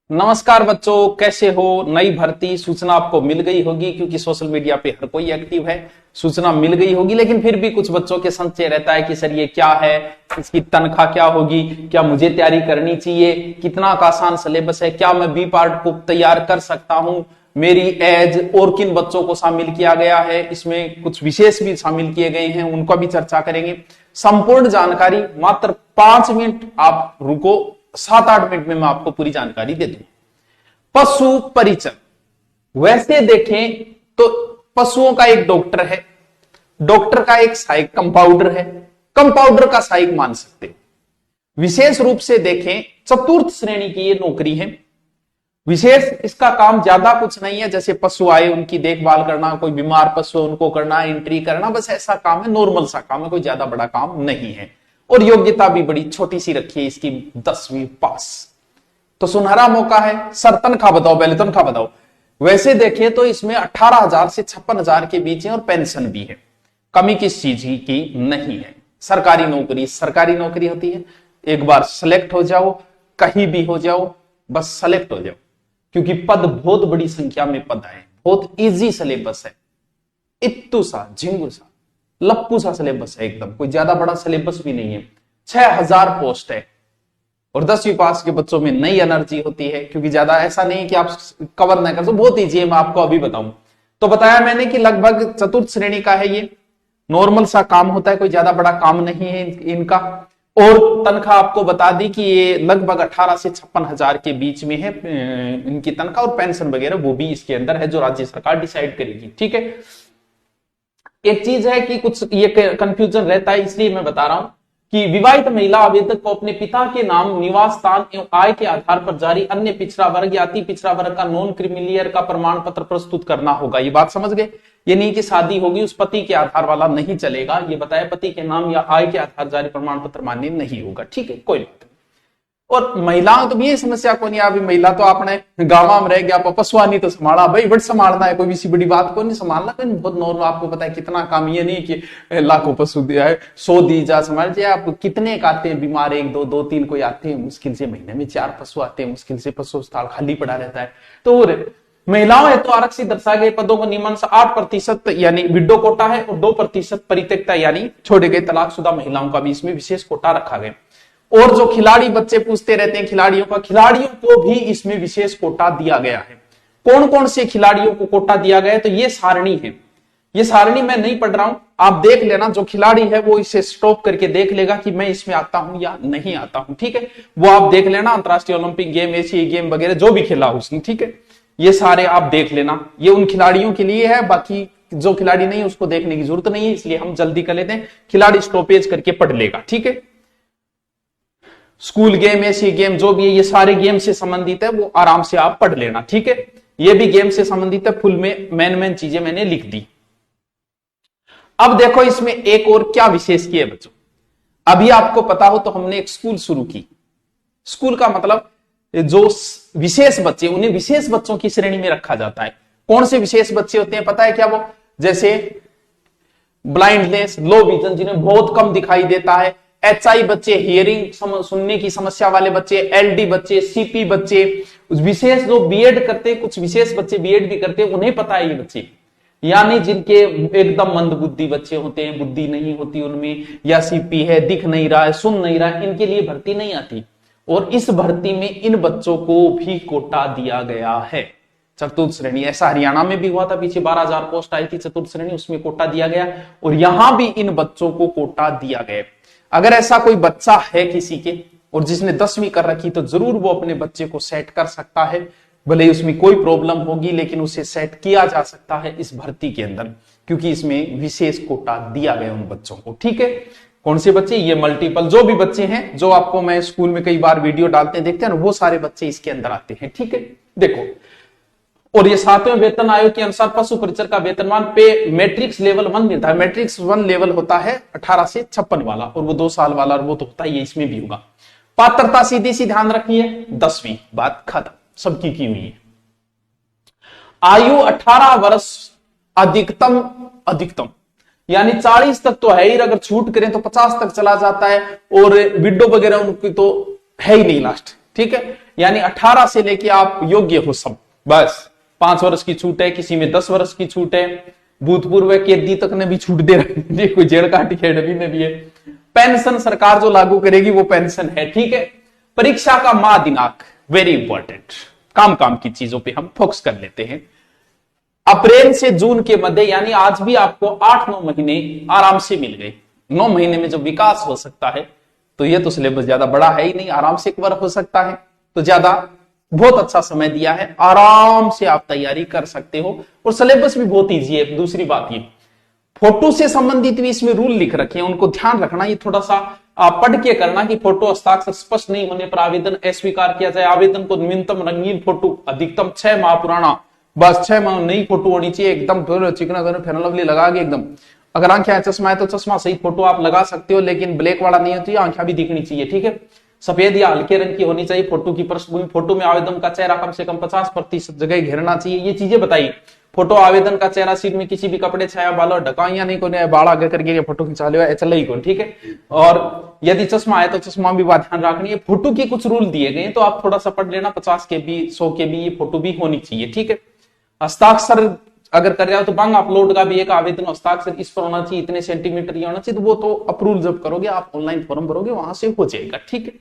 नमस्कार बच्चों, कैसे हो। नई भर्ती सूचना आपको मिल गई होगी क्योंकि सोशल मीडिया पे हर कोई एक्टिव है। सूचना मिल गई होगी, लेकिन फिर भी कुछ बच्चों के संशय रहता है कि सर ये क्या है, इसकी तनख्वाह क्या होगी, क्या मुझे तैयारी करनी चाहिए, कितना का आसान सिलेबस है, क्या मैं बी पार्ट को तैयार कर सकता हूं, मेरी एज और किन बच्चों को शामिल किया गया है, इसमें कुछ विशेष भी शामिल किए गए हैं, उनका भी चर्चा करेंगे। संपूर्ण जानकारी मात्र 5 मिनट आप रुको, 7-8 मिनट में मैं आपको पूरी जानकारी दे दूं। पशु परिचर, वैसे देखें तो पशुओं का एक डॉक्टर है, डॉक्टर का एक सहायक कंपाउंडर है, कंपाउंडर का सहायक मान सकते। विशेष रूप से देखें चतुर्थ श्रेणी की ये नौकरी है। विशेष इसका काम ज्यादा कुछ नहीं है, जैसे पशु आए उनकी देखभाल करना, कोई बीमार पशु उनको करना, एंट्री करना, बस ऐसा काम है, नॉर्मल सा काम है, कोई ज्यादा बड़ा काम नहीं है। और योग्यता भी बड़ी छोटी सी रखी है इसकी, 10वीं पास। तो सुनहरा मौका है। सर तनख्वाह बताओ, पहले तनख्वाह बताओ। वैसे देखें तो इसमें 18,000 से 56,000 के बीच है और पेंशन भी है। कमी किस चीज की नहीं है। सरकारी नौकरी सरकारी नौकरी होती है, एक बार सेलेक्ट हो जाओ, कहीं भी हो जाओ, बस सेलेक्ट हो जाओ, क्योंकि पद बहुत बड़ी संख्या में पद है, बहुत इजी सिलेबस है, इत्तू सा झिंगू सा लप्पू सा सिलेबस है एकदम, कोई ज्यादा बड़ा सिलेबस भी नहीं है। 6,000 पोस्ट है और 10वीं पास के बच्चों में नई एनर्जी होती है, क्योंकि ज्यादा ऐसा नहीं कि आप कवर ना कर सो, बहुत ईजी है। मैं आपको अभी बताऊं तो बताया मैंने कि लगभग चतुर्थ श्रेणी का है, ये नॉर्मल सा काम होता है, कोई ज्यादा बड़ा काम नहीं है इनका। और तनख्वाह आपको बता दी कि ये लगभग 18 से 56,000 के बीच में है इनकी तनख्वाह, और पेंशन वगैरह वो भी इसके अंदर है, जो राज्य सरकार डिसाइड करेगी। ठीक है, एक चीज है कि कुछ ये कंफ्यूजन रहता है, इसलिए मैं बता रहा हूं कि विवाहित महिला आवेदक को अपने पिता के नाम, निवास स्थान एवं आय के आधार पर जारी अन्य पिछड़ा वर्ग या अति पिछड़ा वर्ग का नॉन क्रीमिलियर का प्रमाण पत्र प्रस्तुत करना होगा। ये बात समझ गए। ये नहीं कि शादी होगी उस पति के आधार वाला नहीं चलेगा, ये बताया पति के नाम या आय के आधार जारी प्रमाण पत्र मान्य नहीं होगा। ठीक है, कोई बात नहीं। और महिलाओं तो ये समस्या को नहीं, अभी महिला तो आपने गांव में रह गया, पशुआ नहीं तो संभाला भाई, बट संभालना है, कोई सी बड़ी बात को नहीं संभालना, कोई बहुत नॉर्मल। आपको पता है कितना काम, ये नहीं कि लाखों पशु दिया है, 100 दी जा संभाल जाए। आप कितने आते हैं बीमार, 1 2 2 3 कोई आते हैं, मुश्किल से महीने में 4 पशु आते हैं, मुश्किल से पशु स्थल खाली पड़ा रहता है। तो महिलाओं हेतु तो आरक्षित दर्शाए गए पदों को नियमन से 8% यानी विडो कोटा है, और 2% परित्यक्ता यानी छोड़े गए तलाकशुदा महिलाओं का भी इसमें विशेष कोटा रखा गया। और जो खिलाड़ी बच्चे पूछते रहते हैं खिलाड़ियों को भी इसमें विशेष कोटा दिया गया है। कौन कौन से खिलाड़ियों को कोटा दिया गया है, तो ये सारणी है। ये सारणी मैं नहीं पढ़ रहा हूं, आप देख लेना, जो खिलाड़ी है वो इसे स्टॉप करके देख लेगा कि मैं इसमें आता हूं या नहीं आता हूं। ठीक है, वो आप देख लेना, अंतरराष्ट्रीय ओलंपिक गेम, एशियाई गेम वगैरह जो भी खेला उसने। ठीक है, ये सारे आप देख लेना, ये उन खिलाड़ियों के लिए है, बाकी जो खिलाड़ी नहीं उसको देखने की जरूरत नहीं है, इसलिए हम जल्दी कर लेते हैं। खिलाड़ी स्टॉपेज करके पढ़ लेगा। ठीक है, स्कूल गेम, एशियाई गेम जो भी है, ये सारे गेम से संबंधित है, वो आराम से आप पढ़ लेना। ठीक है, ये भी गेम से संबंधित है, फुल में मेन चीजें मैंने लिख दी। अब देखो इसमें एक और क्या विशेष किया बच्चों, अभी आपको पता हो तो हमने एक स्कूल शुरू की। स्कूल का मतलब जो विशेष बच्चे, उन्हें विशेष बच्चों की श्रेणी में रखा जाता है। कौन से विशेष बच्चे होते हैं पता है क्या? वो जैसे ब्लाइंडनेस, लो विजन, जिन्हें बहुत कम दिखाई देता है, HI बच्चे, हियरिंग सुनने की समस्या वाले बच्चे, LD बच्चे, CP बच्चे, विशेष जो बीएड करते, कुछ विशेष बच्चे बीएड भी करते, उन्हें पता है ये बच्चे, यानी जिनके एकदम मंद बुद्धि बच्चे होते हैं, बुद्धि नहीं होती उनमें, या CP है, दिख नहीं रहा है, सुन नहीं रहा है, इनके लिए भर्ती नहीं आती। और इस भर्ती में इन बच्चों को भी कोटा दिया गया है, चतुर्थ श्रेणी। ऐसा हरियाणा में भी हुआ था, पीछे 12,000 पोस्ट आई थी चतुर्थ श्रेणी, उसमें कोटा दिया गया, और यहां भी इन बच्चों को कोटा दिया गया। अगर ऐसा कोई बच्चा है किसी के और जिसने 10वीं कर रखी, तो जरूर वो अपने बच्चे को सेट कर सकता है, भले उसमें कोई प्रॉब्लम होगी, लेकिन उसे सेट किया जा सकता है इस भर्ती के अंदर, क्योंकि इसमें विशेष कोटा दिया गया उन बच्चों को। ठीक है, कौन से बच्चे? ये मल्टीपल जो भी बच्चे हैं, जो आपको मैं स्कूल में कई बार वीडियो डालते हैं देखते हैं ना, वो सारे बच्चे इसके अंदर आते हैं। ठीक है, देखो, और ये 7वें वेतन आयोग के अनुसार पशु परिचर का वेतनमान पे मैट्रिक्स लेवल 1 निर्धारित। मैट्रिक्स 1 लेवल होता है 18 से 56 वाला, और वो 2 साल वाला, और वो तो होता है, ये इसमें भी होगा। पात्रता सीधी सी ध्यान रखिए, 10वीं, बात खत्म, सबकी की हुई है। आयु 18 वर्ष अधिकतम यानी 40 तक तो है ही, अगर छूट करें तो 50 तक चला जाता है, और विडो वगैरह उनकी तो है ही नहीं लास्ट। ठीक है, यानी 18 से लेके आप योग्य हो सब, बस 5 वर्ष की छूट है, किसी में 10 वर्ष की छूट है, भूतपूर्व कैदी तक ने भी छूट दे रही है, कोई जेल काटी अकेडमी में भी है। पेंशन सरकार जो लागू करेगी वो पेंशन है, ठीक है। परीक्षा का माह दिनांक वेरी इंपॉर्टेंट, काम काम की चीजों पे हम फोकस कर लेते हैं। अप्रैल से जून के मध्य, यानी आज भी आपको 8-9 महीने आराम से मिल गए। 9 महीने में जो विकास हो सकता है, तो ये तो सिलेबस ज्यादा बड़ा है ही नहीं, आराम से कवर हो सकता है, तो ज्यादा बहुत अच्छा समय दिया है, आराम से आप तैयारी कर सकते हो। और सिलेबस भी बहुत इजी है। दूसरी बात, ये फोटो से संबंधित भी इसमें रूल लिख रखे हैं, उनको ध्यान रखना, ये थोड़ा सा पढ़ के करना कि फोटो हस्ताक्षर स्पष्ट नहीं होने पर आवेदन अस्वीकार किया जाए। आवेदन को न्यूनतम रंगीन फोटो, अधिकतम 6 माह पुराना, बस 6 माह नई फोटो होनी चाहिए, एकदम चिकना फेयर लवली लगा के एकदम। अगर आंखें चश्मा है तो चश्मा सहित फोटो आप लगा सकते हो, लेकिन ब्लैक वाला नहीं होती, आंखें भी दिखनी चाहिए, ठीक है। सफेद या हल्के रंग की होनी चाहिए फोटो की पृष्ठभूमि। फोटो में आवेदन का चेहरा कम से कम 50% जगह घेरना चाहिए। ये चीजें बताई। फोटो आवेदन का चेहरा सीट में किसी भी कपड़े, छाया, बालों ढका या नहीं, कोई बाल आगे करके फोटो खिंचा लिया चल ही को, ठीक है। और यदि चश्मा है तो चश्मा भी बात ध्यान रखनी है। फोटो के कुछ रूल दिए गए तो आप थोड़ा सा पढ़ लेना। 50 KB 100 KB ये फोटो भी होनी चाहिए, ठीक है। हस्ताक्षर अगर कर रहे हो तो बैंक अपलोड का भी एक आवेदन हस्ताक्षर इस पर होना चाहिए, इतने सेंटीमीटर ये होना चाहिए, तो वो तो अप्रूव जब करोगे आप ऑनलाइन फॉर्म भरोगे वहां से हो जाएगा, ठीक है।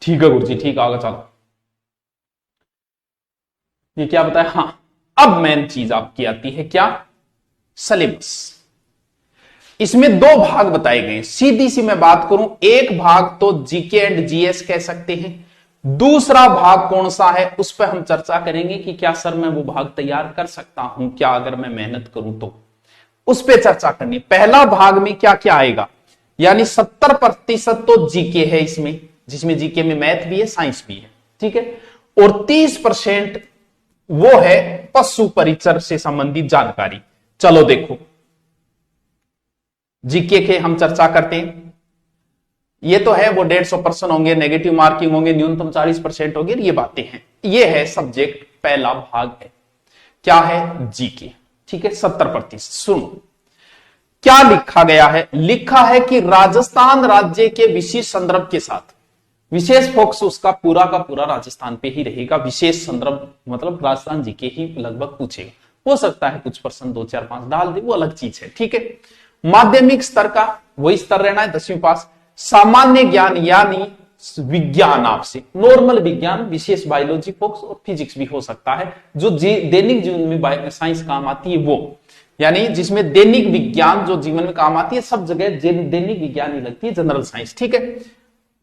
ठीक है गुरु जी, ठीक आगे चलो। ये क्या बताया? हाँ, अब मेन चीज आपकी आती है क्या? सिलेबस। इसमें 2 भाग बताए गए। सीधी सी मैं बात करूं, एक भाग तो जीके एंड जीएस कह सकते हैं, दूसरा भाग कौन सा है उस पर हम चर्चा करेंगे कि क्या सर मैं वो भाग तैयार कर सकता हूं क्या, अगर मैं मेहनत करूं तो, उस पर चर्चा करनी। पहला भाग में क्या क्या आएगा, यानी 70% तो जीके है इसमें, जिसमें जीके में मैथ भी है, साइंस भी है, ठीक है। और 30% वो है पशु परिचर से संबंधित जानकारी। चलो देखो, जीके के हम चर्चा करते हैं। ये तो है वो 150% होंगे, नेगेटिव मार्किंग होंगे, न्यूनतम 40% होंगे, ये बातें हैं। ये है सब्जेक्ट, पहला भाग है क्या है? जीके, ठीक है। 70%। सुनो क्या लिखा गया है। लिखा है कि राजस्थान राज्य के विशेष संदर्भ के साथ, विशेष फोकस उसका पूरा का पूरा राजस्थान पे ही रहेगा। विशेष संदर्भ मतलब राजस्थान जीके ही लगभग पूछेगा। हो सकता है कुछ प्रश्न 2, 4, 5 डाल दे, वो अलग चीज है, ठीक है। माध्यमिक स्तर का वही स्तर रहना है, 10वीं पास। सामान्य ज्ञान यानी विज्ञान, आपसे नॉर्मल विज्ञान, विशेष बायोलॉजी फोकस और फिजिक्स भी हो सकता है, जो दैनिक जीवन में साइंस काम आती है वो, यानी जिसमें दैनिक विज्ञान जो जीवन में काम आती है, सब जगह दैनिक विज्ञान ही लगती है, जनरल साइंस, ठीक है।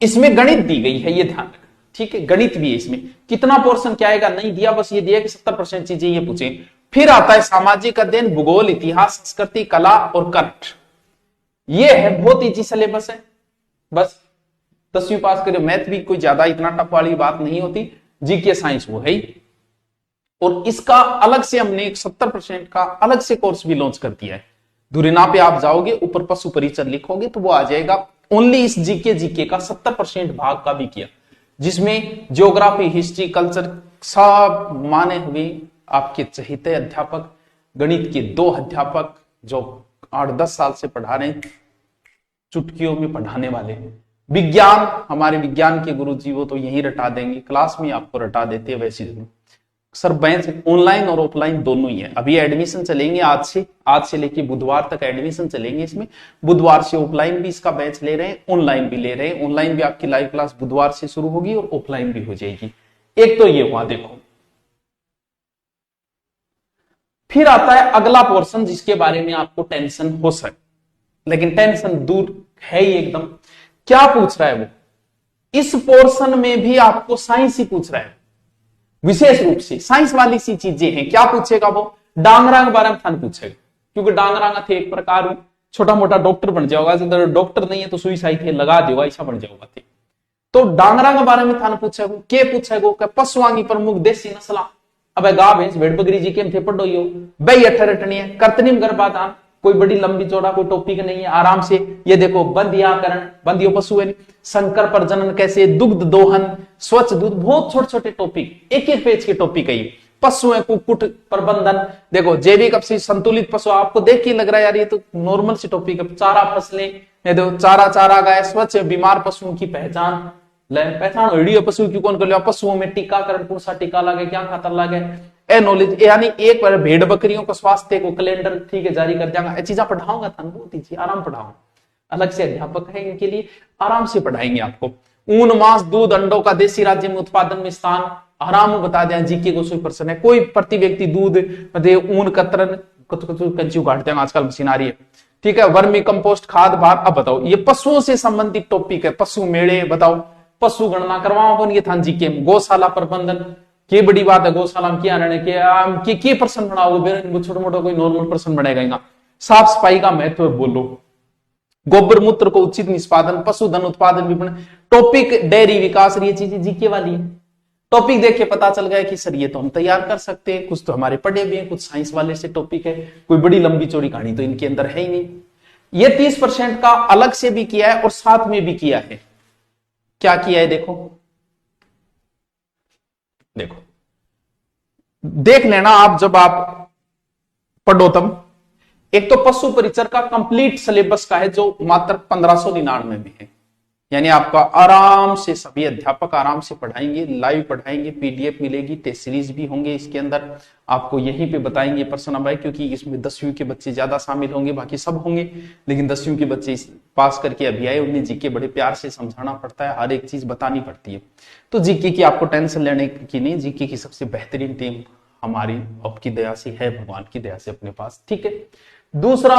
इसमें गणित दी गई है, ये ध्यान रखना, ठीक है। गणित भी है इसमें। कितना पोर्शन क्या आएगा नहीं दिया, बस ये दिया कि 70% चीजें ये पूछे। फिर आता है सामाजिक अध्ययन, भूगोल, इतिहास, संस्कृति, कला और करंट। ये है बहुत ईजी सिलेबस है, बस 10वीं पास करे। मैथ भी कोई ज्यादा इतना टफ वाली बात नहीं होती, जीके साइंस वो है ही। और इसका अलग से हमने 70% का अलग से कोर्स भी लॉन्च कर दिया है। धुरिना पे आप जाओगे, ऊपर पशु परिचर लिखोगे तो वो आ जाएगा। ओनली इस जीके का 70% भाग का भी किया, जिसमें ज्योग्राफी, हिस्ट्री, कल्चर सब माने हुए आपके चहेते अध्यापक, गणित के 2 अध्यापक जो 8-10 साल से पढ़ा रहे हैं, चुटकियों में पढ़ाने वाले। विज्ञान, हमारे विज्ञान के गुरुजी वो तो यहीं रटा देंगे, क्लास में आपको रटा देते हैं वैसी जरूर। सर बैच ऑनलाइन और ऑफलाइन दोनों ही है। अभी एडमिशन चलेंगे आज से लेके बुधवार तक एडमिशन चलेंगे इसमें। बुधवार से ऑफलाइन भी इसका बैच ले रहे हैं, ऑनलाइन भी ले रहे हैं। ऑनलाइन भी आपकी लाइव क्लास बुधवार से शुरू होगी और ऑफलाइन भी हो जाएगी। एक तो ये हुआ, देखो। फिर आता है अगला पोर्शन जिसके बारे में आपको टेंशन हो सकती, लेकिन टेंशन दूर है ही एकदम। क्या पूछ रहा है वो? इस पोर्शन में भी आपको साइंस ही पूछ रहा है, विशेष रूप से साइंस वाली सी चीजें हैं। क्या पूछेगा वो? डांगरा के बारे में थान पूछेगा, क्योंकि डांगरा थे एक प्रकार छोटा मोटा डॉक्टर बन जाओगा, अगर डॉक्टर नहीं है तो सुई साई थे लगा देगा, ऐसा बन जाओगा थे। तो डांगरा के बारे में थान पूछेगा। के पूछेगा? पशुआंगी प्रमुख देसी नस्ला, अब गा भैंस भेड़ बकरी जी के थे पढ़ो यो बई अठरटनी है, कर्तनीम गर्भाधान, कोई बड़ी लंबी चौड़ा कोई टॉपिक नहीं है, आराम से। ये देखो बंध्याकरण, बंध्यो पशु है, संकर प्रजनन कैसे, दुग्ध दोहन, स्वच्छ दूध, बहुत छोटे छोटे टॉपिक, एक एक पेज के टॉपिक है ये। पशु है, कुक्कुट प्रबंधन, देखो जैविक अपशिष्ट, संतुलित पशु, आपको देख के लग रहा है यार ये तो नॉर्मल सी टॉपिक है। चारा फसलें, देखो चारा गाय, स्वच्छ बीमार पशुओं की पहचान, ले पहचान वीडियो पशु की कौन कर लिया, पशुओं में टीकाकरण कौन सा टीका लगे, क्या खातर लगे, ए नॉलेज, यानी एक बार भेड़ बकरियों का स्वास्थ्य को कैलेंडर ठीक है जारी कर देंगे, ये चीजें पढ़ाऊंगा था बहुत ही आराम पढ़ाऊंगा, अलग से अध्यापक है इनके लिए, आराम से पढ़ाएंगे आपको। ऊन मांस दूध अंडों का देशी राज्य में उत्पादन में स्थान आराम में बता दें, जीके को 100% है। कोई प्रति व्यक्ति दूध ऊन कतरन कंचू काट देंगे, आजकल मशीन आ रही है, ठीक है। वर्मी कंपोस्ट खाद भार। अब बताओ ये पशुओं से संबंधित टॉपिक है, पशु मेड़े बताओ, पशु गणना करवाओ अपन ये था जीके में। गौशाला प्रबंधन की बड़ी बात है, गौशाला में क्या रहने के प्रश्न बनाओगे, छोटा मोटा कोई नॉर्मल प्रश्न बनेगा। साफ सफाई का महत्व बोलो, गोबर मूत्र को उचित निष्पादन, पशुधन उत्पादन विपणन, टॉपिक डेयरी विकास, ये चीजें जीके वाली है। टॉपिक देख के पता चल गया कि सर ये तो हम तैयार कर सकते हैं, कुछ तो हमारे पढ़े भी हैं, कुछ साइंस वाले से टॉपिक है, कोई बड़ी लंबी चौड़ी कहानी तो इनके अंदर है ही नहीं। ये 30% का अलग से भी किया है और साथ में भी किया है। क्या किया है देखो, देखो देख लेना आप जब आप पढ़ो तब। एक तो पशु परिचर का कंप्लीट सिलेबस का है जो मात्र 1599 में है, यानी आपका आराम से सभी अध्यापक आराम से पढ़ाएंगे, लाइव पढ़ाएंगे, पीडीएफ मिलेगी, टेस्ट सीरीज भी होंगे इसके अंदर, आपको यहीं पे बताएंगे पर्सन भाई, क्योंकि इसमें 10वीं के बच्चे ज्यादा शामिल होंगे, बाकी सब होंगे, लेकिन 10वीं के बच्चे पास करके अभी आए, उन्हें जीके बड़े प्यार से समझाना पड़ता है, हर एक चीज बतानी पड़ती है। तो जीके की आपको टेंशन लेने की नहीं, जीके की सबसे बेहतरीन टीम हमारी आपकी दया से है, भगवान की दया से अपने पास, ठीक है। दूसरा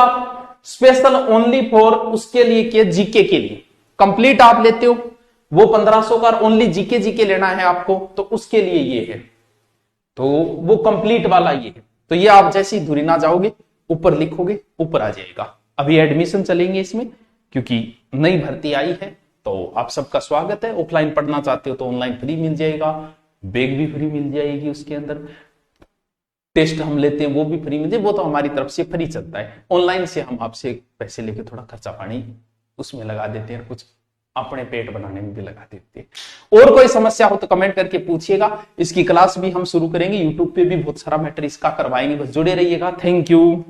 स्पेशल ओनली फॉर उसके लिए किया, जीके के लिए कंप्लीट आप लेते हो वो 1500 का, ओनली जीके जीके लेना है आपको तो उसके लिए ये है, तो वो कंप्लीट वाला ये है। तो ये आप जैसे ही धुरी ना जाओगे ऊपर लिखोगे ऊपर आ जाएगा। अभी एडमिशन चलेंगे इसमें क्योंकि नई भर्ती आई है, तो आप सबका स्वागत है। ऑफलाइन पढ़ना चाहते हो तो ऑनलाइन फ्री मिल जाएगा, बैग भी फ्री मिल जाएगी, उसके अंदर टेस्ट हम लेते हैं वो भी फ्री मिल जाए, वो तो हमारी तरफ से फ्री चलता है। ऑनलाइन से हम आपसे पैसे लेके थोड़ा खर्चा पानी उसमें लगा देते हैं, कुछ अपने पेट बनाने में भी लगा देते हैं। और कोई समस्या हो तो कमेंट करके पूछिएगा। इसकी क्लास भी हम शुरू करेंगे, यूट्यूब पे भी बहुत सारा मैटर इसका करवाएंगे, बस जुड़े रहिएगा। Thank you.